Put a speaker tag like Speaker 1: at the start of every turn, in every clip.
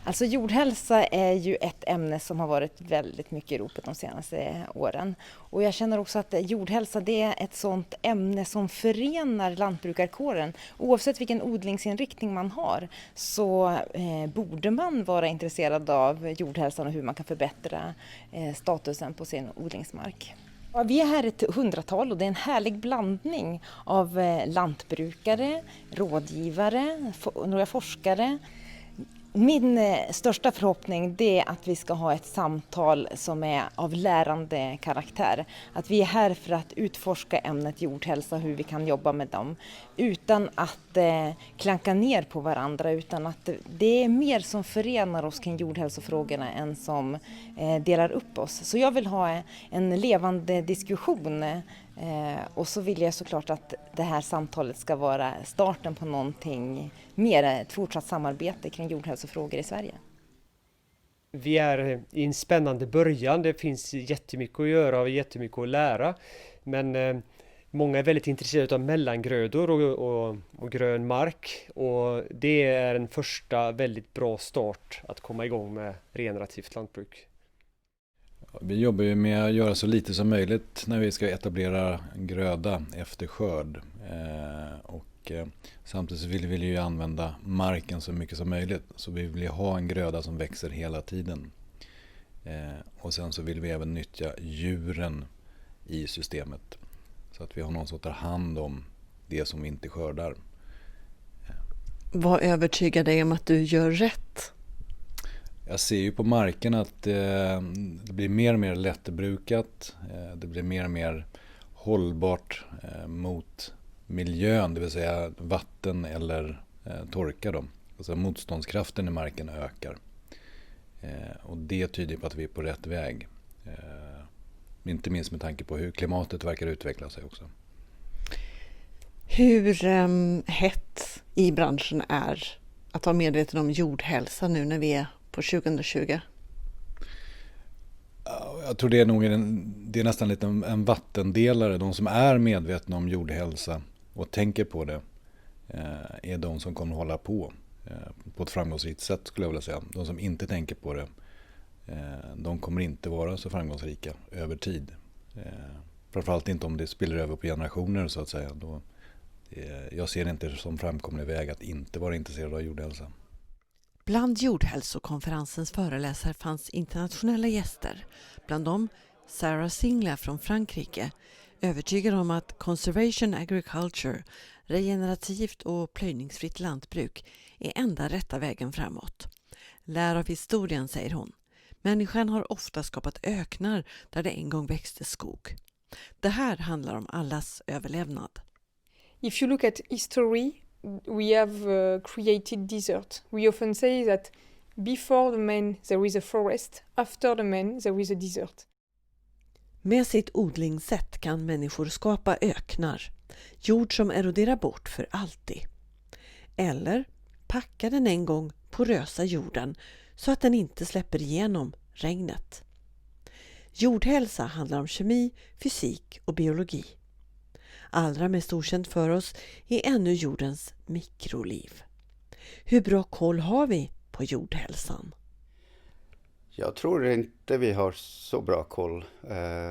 Speaker 1: Alltså jordhälsa är ju ett ämne som har varit väldigt mycket i ropet de senaste åren. Och jag känner också att jordhälsa det är ett sådant ämne som förenar lantbrukarkåren. Oavsett vilken odlingsinriktning man har så borde man vara intresserad av jordhälsan och hur man kan förbättra statusen på sin odlingsmark. Ja, vi är här ett 100-tal och det är en härlig blandning av lantbrukare, rådgivare, några forskare. Min största förhoppning det är att vi ska ha ett samtal som är av lärande karaktär. Att vi är här för att utforska ämnet jordhälsa och hur vi kan jobba med dem. Utan att klanka ner på varandra, utan att det är mer som förenar oss kring jordhälsofrågorna än som delar upp oss. Så jag vill ha en levande diskussion. Och så vill jag såklart att det här samtalet ska vara starten på någonting mer, ett fortsatt samarbete kring jordhälsofrågor i Sverige.
Speaker 2: Vi är i en spännande början, det finns jättemycket att göra och jättemycket att lära. Men många är väldigt intresserade av mellangrödor och grön mark. Och det är en första väldigt bra start att komma igång med regenerativt lantbruk.
Speaker 3: Vi jobbar ju med att göra så lite som möjligt när vi ska etablera en gröda efter skörd. Samtidigt så vill vi ju använda marken så mycket som möjligt. Så vi vill ju ha en gröda som växer hela tiden. Och sen så vill vi även nyttja djuren i systemet. Så att vi har någon som tar hand om det som vi inte skördar.
Speaker 4: Vad övertygar dig om att du gör rätt?
Speaker 3: Jag ser ju på marken att det blir mer och mer lättbrukat. Det blir mer och mer hållbart mot miljön, det vill säga vatten eller torka. Då. Alltså motståndskraften i marken ökar. Och det tyder på att vi är på rätt väg. Inte minst med tanke på hur klimatet verkar utveckla sig också.
Speaker 4: Hur hett i branschen är att vara medveten om jordhälsa nu när vi är på 2020?
Speaker 3: Jag tror det är nästan lite en vattendelare. De som är medvetna om jordhälsa och tänker på det är de som kommer hålla på ett framgångsrikt sätt, skulle jag vilja säga. De som inte tänker på det, de kommer inte vara så framgångsrika över tid. Framförallt inte om det spiller över på generationer, så att säga. Jag ser det inte som framkomlig väg att inte vara intresserad av jordhälsa.
Speaker 4: Bland jordhälsokonferensens föreläsare fanns internationella gäster. Bland dem Sarah Singla från Frankrike, övertygad om att conservation agriculture, regenerativt och plöjningsfritt lantbruk, är enda rätta vägen framåt. Lär av historien, säger hon. Människan har ofta skapat öknar där det en gång växte skog. Det här handlar om allas överlevnad.
Speaker 5: If you look at history, we have created desert. We often say that before the man there is a forest, after the man there is a desert.
Speaker 4: Med sitt odlingssätt kan människor skapa öknar, jord som eroderar bort för alltid. Eller packa den en gång porösa jorden så att den inte släpper igenom regnet. Jordhälsa handlar om kemi, fysik och biologi. Allra mest okänt för oss är ännu jordens mikroliv. Hur bra koll har vi på jordhälsan?
Speaker 6: Jag tror inte vi har så bra koll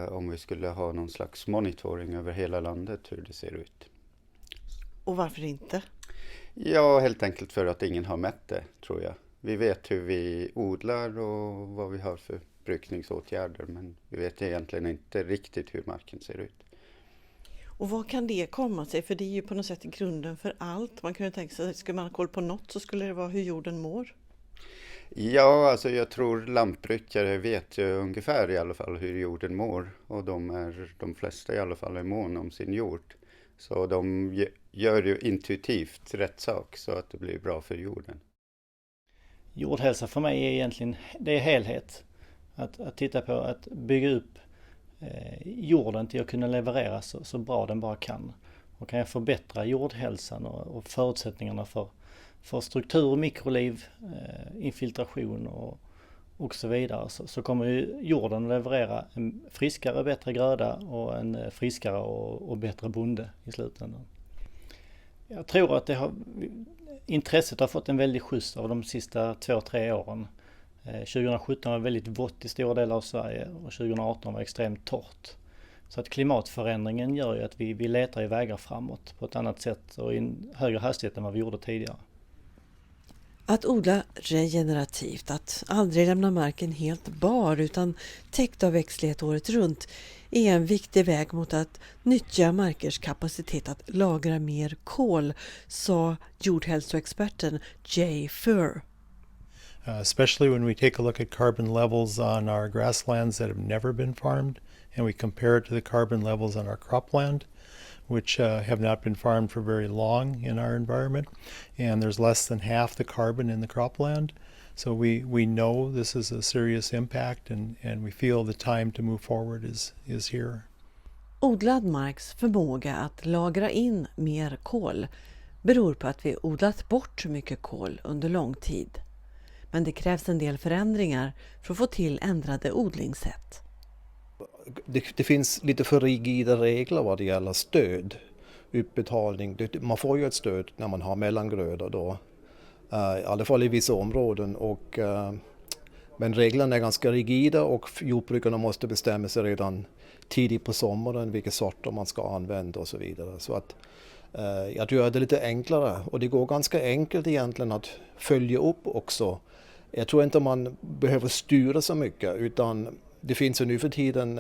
Speaker 6: om vi skulle ha någon slags monitoring över hela landet hur det ser ut.
Speaker 4: Och varför inte?
Speaker 6: Ja, helt enkelt för att ingen har mätt det, tror jag. Vi vet hur vi odlar och vad vi har för brukningsåtgärder, men vi vet egentligen inte riktigt hur marken ser ut.
Speaker 4: Och vad kan det komma sig? För det är ju på något sätt grunden för allt. Man kan ju tänka sig att skulle man ha koll på något så skulle det vara hur jorden mår.
Speaker 6: Ja, alltså jag tror lantbrukare vet ju ungefär i alla fall hur jorden mår. Och de flesta i alla fall är mån om sin jord. Så de gör ju intuitivt rätt sak så att det blir bra för jorden.
Speaker 7: Jordhälsa för mig är egentligen, det är helhet. Att titta på att bygga upp jorden till att kunna leverera så bra den bara kan. Och kan jag förbättra jordhälsan och förutsättningarna för struktur, mikroliv, infiltration och så vidare, så kommer ju jorden att leverera en friskare, bättre gröda och en friskare och bättre bonde i slutändan. Jag tror att intresset har fått en väldig skjuts av de sista 2-3 åren. 2017 var väldigt vått i stora delar av Sverige och 2018 var extremt torrt. Så att klimatförändringen gör ju att vi letar i vägar framåt på ett annat sätt och i en högre hastighet än vad vi gjorde tidigare.
Speaker 4: Att odla regenerativt, att aldrig lämna marken helt bar utan täckt av växtlighet året runt är en viktig väg mot att nyttja markers kapacitet att lagra mer kol, sa jordhälsoexperten Jay Furr.
Speaker 8: Especially when we take a look at carbon levels on our grasslands that have never been farmed and we compare it to the carbon levels on our cropland, which have not been farmed for very long in our environment, and there's less than half the carbon in the cropland. So we know this is a serious impact and we feel the time to move forward is here.
Speaker 4: Odlad marks förmåga att lagra in mer kol beror på att vi odlat bort mycket kol under lång tid. Men det krävs en del förändringar för att få till ändrade odlingssätt.
Speaker 9: Det finns lite för rigida regler vad det gäller stöd, utbetalning. Man får ju ett stöd när man har mellangrödor då, i alla fall i vissa områden. Men reglerna är ganska rigida och jordbrukarna måste bestämma sig redan tidigt på sommaren vilka sorter man ska använda och så vidare. Så att jag gör det lite enklare och det går ganska enkelt egentligen att följa upp också. Jag tror inte man behöver styra så mycket utan det finns ju nu för tiden,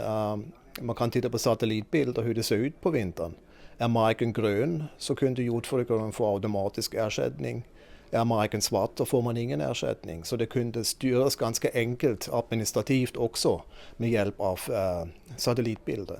Speaker 9: man kan titta på satellitbilder hur det ser ut på vintern. Är marken grön så kunde jordbrukaren få automatisk ersättning. Är marken svart då får man ingen ersättning. Så det kunde styras ganska enkelt administrativt också med hjälp av satellitbilder.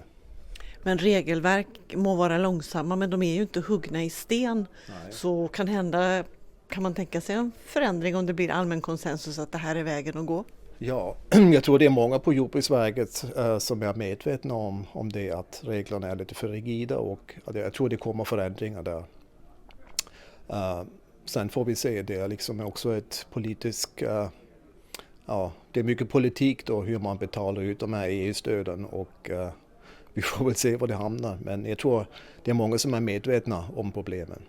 Speaker 4: Men regelverk må vara långsamma men de är ju inte huggna i sten.
Speaker 9: Nej.
Speaker 4: Så kan man tänka sig en förändring om det blir allmän konsensus att det här är vägen att gå?
Speaker 9: Ja, jag tror det är många på Jordbruksverket som är medvetna om det, att reglerna är lite för rigida och jag tror det kommer förändringar där. Sen får vi se, det är liksom också ett politiskt, det är mycket politik då hur man betalar ut de här EU-stöden och vi får väl se var det hamnar. Men jag tror det är många som är medvetna om problemen.